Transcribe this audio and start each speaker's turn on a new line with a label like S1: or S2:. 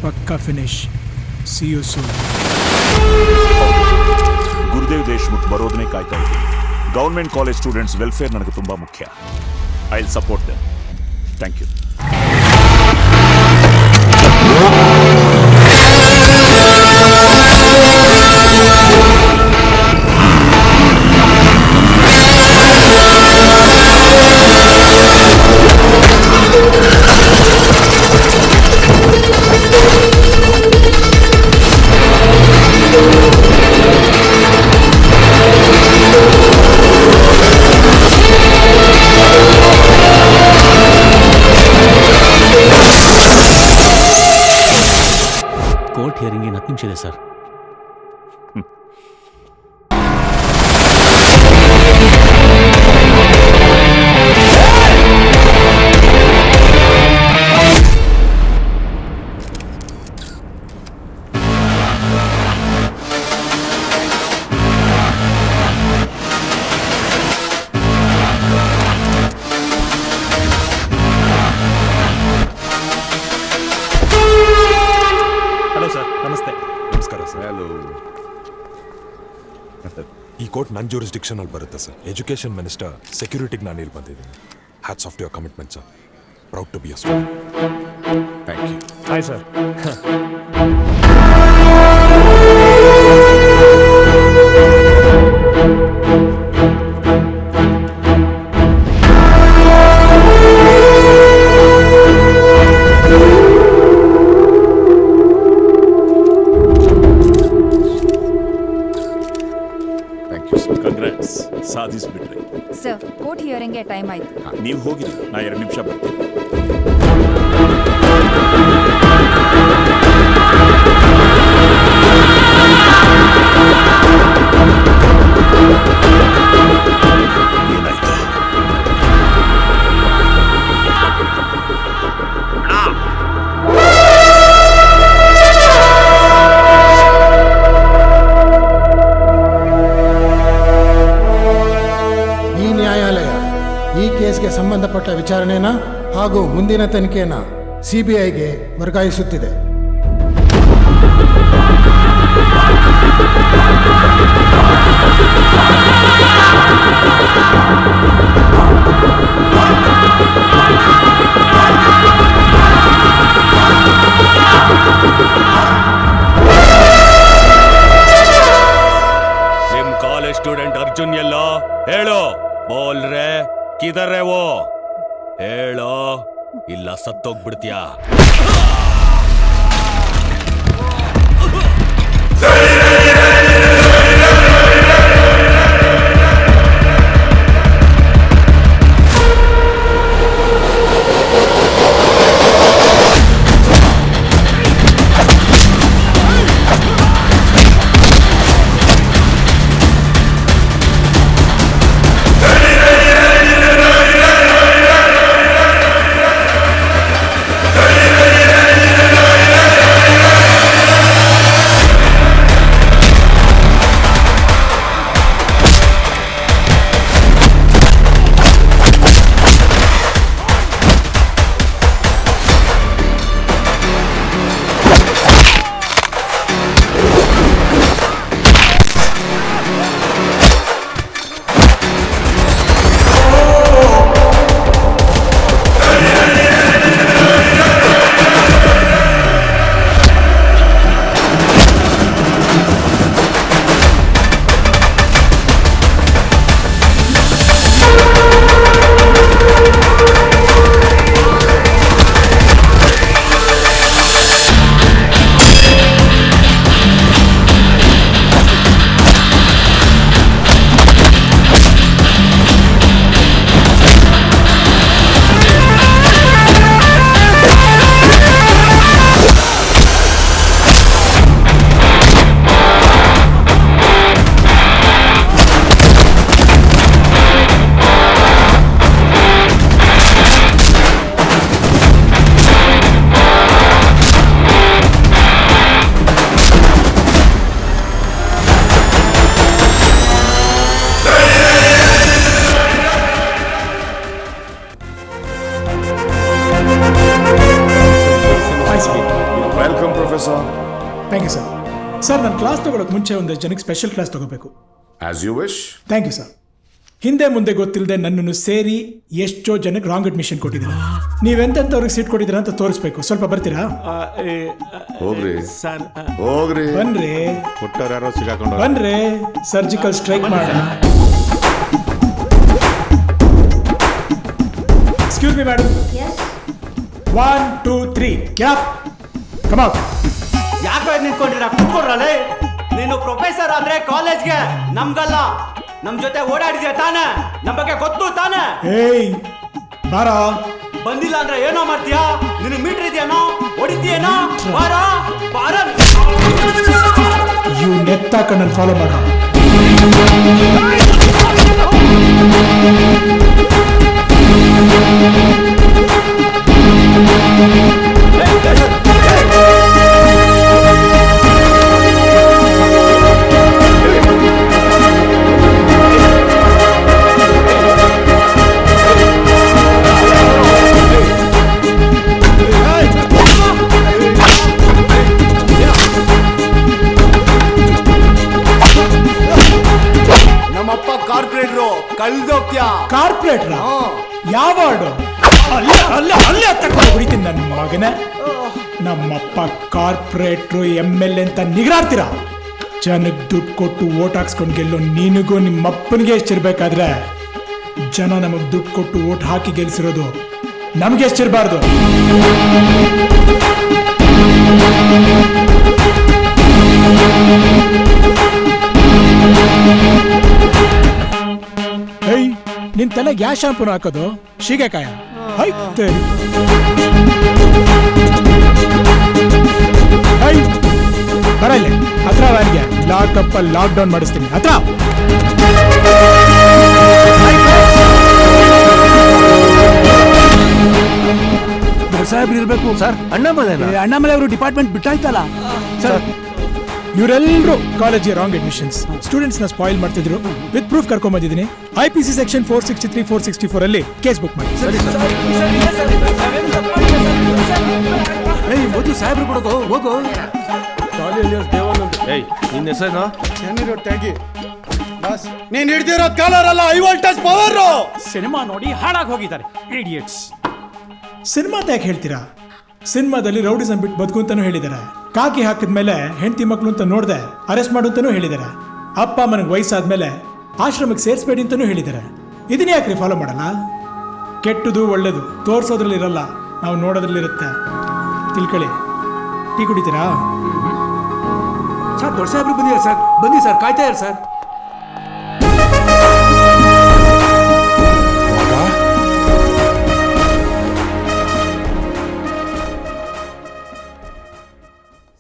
S1: ಪಕ್ಕಾ finish. See you soon.
S2: Gurudev Deshmukh ಬರೋದನ್ನೇ ಕಾಯ್ತಾ ಇದ್ದೀನಿ. ಗೌರ್ಮೆಂಟ್ ಕಾಲೇಜ್ ಸ್ಟೂಡೆಂಟ್ಸ್ ವೆಲ್ಫೇರ್ ನನಗೆ ತುಂಬ ಮುಖ್ಯ. I will support them. Thank you.
S3: Court hearing 10 ನಿಮಿಷ ಇದೆ ಸರ್.
S4: ಹಲೋ ಸರ್, ನಮಸ್ತೆ.
S5: ನಮಸ್ಕಾರ ಸರ್. ಹಲೋ. ಈ ಕೋರ್ಟ್ ನನ್ನ ಜ್ಯೂರಿಸ್ಡಿಕ್ಷನ್ ಅಲ್ಲಿ ಬರುತ್ತೆ ಸರ್. ಎಜುಕೇಶನ್ ಮಿನಿಸ್ಟರ್ ಸೆಕ್ಯೂರಿಟಿಗೆ ನಾನು ಇಲ್ಲಿ ಬಂದಿದ್ದೀನಿ. Hats off to your commitment sir. Proud to be a student. Thank you.
S4: Hi sir.
S2: Congrats, ಸಾಧಿಸ್ಬಿಟ್ರಿ.
S6: ಸರ್, ಕೋರ್ಟ್ ಹಿಯರಿಂಗ್ಗೆ ಟೈಮ್ ಆಯ್ತು.
S2: ನೀವು ಹೋಗಿರಿ, ನಾ 2 ನಿಮಿಷ ಬರ್ತೀನಿ. ಏನಾಯ್ತು?
S7: ಈ ನ್ಯಾಯಾಲಯ ಈ ಕೇಸ್ಗೆ ಸಂಬಂಧಪಟ್ಟ ವಿಚಾರಣೆನ ಹಾಗೂ ಮುಂದಿನ ತನಿಖೆನ ಸಿಬಿಐಗೆ ವರ್ಗಾಯಿಸುತ್ತಿದೆ.
S8: ನಿಮ್ ಕಾಲೇಜ್ ಸ್ಟೂಡೆಂಟ್ ಅರ್ಜುನ್ ಎಲ್ಲೋ? ಹೇಳು. ಬೋಲ್ ರೇ, ಕಿಧರ್ ರೇ ವೋ? ಹೇಳೋ, ಇಲ್ಲ ಸತ್ತೋಗ್ಬಿಡ್ತೀಯಾ?
S4: Professor.
S1: Thank you sir. Sir ನಾನು ಕ್ಲಾಸ್ ತಗೊಳಕ್ಕೆ ಮುಂಚೆ ಒಂದಷ್ಟು ಜನಕ್ಕೆ ಸ್ಪೆಷಲ್ ಕ್ಲಾಸ್ ತಗೋಬೇಕು.
S4: As you wish.
S1: Thank you sir. ಹಿಂದೆ ಮುಂದೆ ಗೊತ್ತಿಲ್ಲದೆ ನನ್ನನ್ನು ಸೇರಿ ಎಷ್ಟೋ ಜನಕ್ಕೆ ರಾಂಗ್ ಅಡ್ಮಿಷನ್ ಕೊಟ್ಟಿದ್ದೀರಾ. ನೀವೆಂತೆಂಥವ್ರಿಗೆ ಸೀಟ್ ಕೊಟ್ಟಿದ್ದೀರಾ ಅಂತ ತೋರಿಸ್ಬೇಕು. ಸ್ವಲ್ಪ ಬರ್ತೀರಾ?
S4: ಹೋಗ್ರಿ
S3: ಸರ್
S4: ಹೋಗ್ರಿ.
S1: ಬನ್ರಿ
S3: ಕೊಟ್ಟವ್ರು ಯಾರೋ ಸಿಗಾಕೊಂಡು
S1: ಬನ್ರಿ, ಸರ್ಜಿಕಲ್ ಸ್ಟ್ರೈಕ್ ಮಾಡೋಣ. Excuse me madam. 1 2 3 cap come out.
S9: ಯಾಕೋ ನಿಂತ್ಕೊಂಡಿರ ಕೂತ್ಕೊಡ್ರಲ್ಲೇ. ನೀನು ಪ್ರೊಫೆಸರ್ ಆದ್ರೆ ಕಾಲೇಜ್ಗೆ, ನಮ್ಗಲ್ಲ. ನಮ್ ಜೊತೆ ಓಡಾಡಿದ್ಯಾ ತಾನೆ, ನಮ್ ಬಗ್ಗೆ ಗೊತ್ತು ತಾನೆ.
S1: ಏಯ್ ಬಾರ.
S9: ಬಂದಿಲ್ಲ ಅಂದ್ರೆ ಏನೋ ಮಾಡ್ತೀಯಾ? ನಿನಗೆ ಮೀಟರ್ ಇದೆಯೇನೋ, ಹೊಡಿತೀಯೇನೋ? ಬಾರ ಬಾರ.
S1: ಇವ್ ನೆತ್ತಾಕ ನನ್ನ ಫಾಲೋ ಮಾಡ.
S9: ನಮ್ಮಪ್ಪ ಕಾರ್ಪೊರೇಟ್ರು, ಕಳ್ದೋಗ್ತ್ಯಾ?
S1: ಕಾರ್ಪೊರೇಟ್ರ ಯಾವ ವಾರ್ಡು? ಅಲ್ಲೇ ಅಲ್ಲೇ ಅಲ್ಲೇ ತಕೊಂಡು ಹೊಡಿತೀನಿ ನನ್ನ ಮಗನ. ನಮ್ಮಪ್ಪ ಕಾರ್ಪೊರೇಟ್ರು MLA ಅಂತ ನಿಗರಾಡ್ತೀರಾ? ಜನಕ್ಕೆ ದುಡ್ಡು ಕೊಟ್ಟು ಓಟ್ ಹಾಕ್ಸ್ಕೊಂಡು ಗೆಲ್ಲೋ ನಿನಗೂ ನಿಮ್ಮಪ್ಪನಿಗೆ ಎಷ್ಟಿರ್ಬೇಕಾದ್ರೆ ಜನ ನಮಗೆ ದುಡ್ಡು ಕೊಟ್ಟು ಓಟ್ ಹಾಕಿ ಗೆಲ್ಸಿರೋದು ನಮ್ಗೆ ಎಷ್ಟಿರಬಾರ್ದು? ಏಯ್ ನಿನ್ ತಲೆಗೆ ಯಾವ ಶಾಂಪೂನ ಹಾಕೋದು? ಶೀಗೆಕಾಯ? ಐತೆ ಬರ ಇಲ್ಲಿ ಹತ್ರ ಅವನಿಗೆ ಲಾಕಪ್ ಲಾಕ್ ಡೌನ್ ಮಾಡಿಸ್ತೀನಿ. ಹತ್ರ
S3: ಸಾಹೇಬ್ರು ಇರ್ಬೇಕು ಸರ್.
S1: ಅಣ್ಣಾಮಲೈ ಅವರು ಡಿಪಾರ್ಟ್ಮೆಂಟ್ ಬಿಟ್ಟಾಯ್ತಲ್ಲ ಸರ್. ಇವರೆಲ್ಲರೂ ಕಾಲೇಜಿಗೆ ರಾಂಗ್ ಅಡ್ಮಿಷನ್ಸ್, ಸ್ಟೂಡೆಂಟ್ಸ್ ನ ಸ್ಪಾಯಿಲ್ ಮಾಡ್ತಿದ್ರು. ವಿತ್ ಪ್ರೂಫ್ ಕರ್ಕೊಂಡ್ ಬಂದಿದ್ದೀನಿ. IPC ಸೆಕ್ಷನ್ 463 464 ಅಲ್ಲಿ ಕೇಸ್ ಬುಕ್ ಮಾಡಿ.
S3: ಮೊದಲು ಸಾಹೇಬ್ರು ಕೊಡೋದು ಹೋಗು. ನಿನ್ನ ಹೆಸರೇನು?
S9: ನೀನ್ ಹಿಡ್ದಿರೋದ್ ಕಾಲರ್ ಅಲ್ಲ, ಹೈ ವೋಲ್ಟೇಜ್ ಪವರ್.
S3: ಸಿನಿಮಾ ನೋಡಿ ಹಾಳಾಗಿ ಹೋಗಿದ್ದಾರೆ ಇಡಿಯಟ್ಸ್.
S1: ಸಿನಿಮಾ ಯಾಕೆ ಹೇಳ್ತೀರಾ? ಸಿನಿಮಾದಲ್ಲಿ ರೌಡಿಸಂ ಬಿಟ್ಟು ಬದುಕು ಅಂತಾನೂ ಹೇಳಿದ್ದಾರೆ. ಕಾಕಿ ಹಾಕಿದ್ಮೇಲೆ ಹೆಂಡತಿ ಮಕ್ಕಳು ಅಂತ ನೋಡ್ದೆ ಅರೆಸ್ಟ್ ಮಾಡು ಅಂತಾನೂ ಹೇಳಿದ್ದಾರೆ. ಅಪ್ಪ ಅಮ್ಮನಿಗೆ ವಯಸ್ಸಾದ್ಮೇಲೆ ಆಶ್ರಮಕ್ಕೆ ಸೇರಿಸಬೇಡಿ ಅಂತಾನೂ ಹೇಳಿದ್ದಾರೆ. ಇದನ್ನ ಯಾಕ್ರಿ ಫಾಲೋ ಮಾಡಲ್ಲ? ಕೆಟ್ಟದು ಒಳ್ಳೇದು ತೋರಿಸೋದ್ರಲ್ಲಿ ಇರಲ್ಲ, ನಾವು ನೋಡೋದ್ರಲ್ಲಿರುತ್ತೆ. ತಿಳ್ಕೊಳ್ಳಿ. ಟೀ ಕುಡಿತೀರಾ?
S3: ಸರ್ ದೊಡ್ಡ ಸಾಹೇಬ್ರು ಬಂದಿದ್ದಾರೆ ಸರ್. ಬನ್ನಿ ಸರ್, ಕಾಯ್ತಾ ಇದ್ದಾರೆ ಸರ್.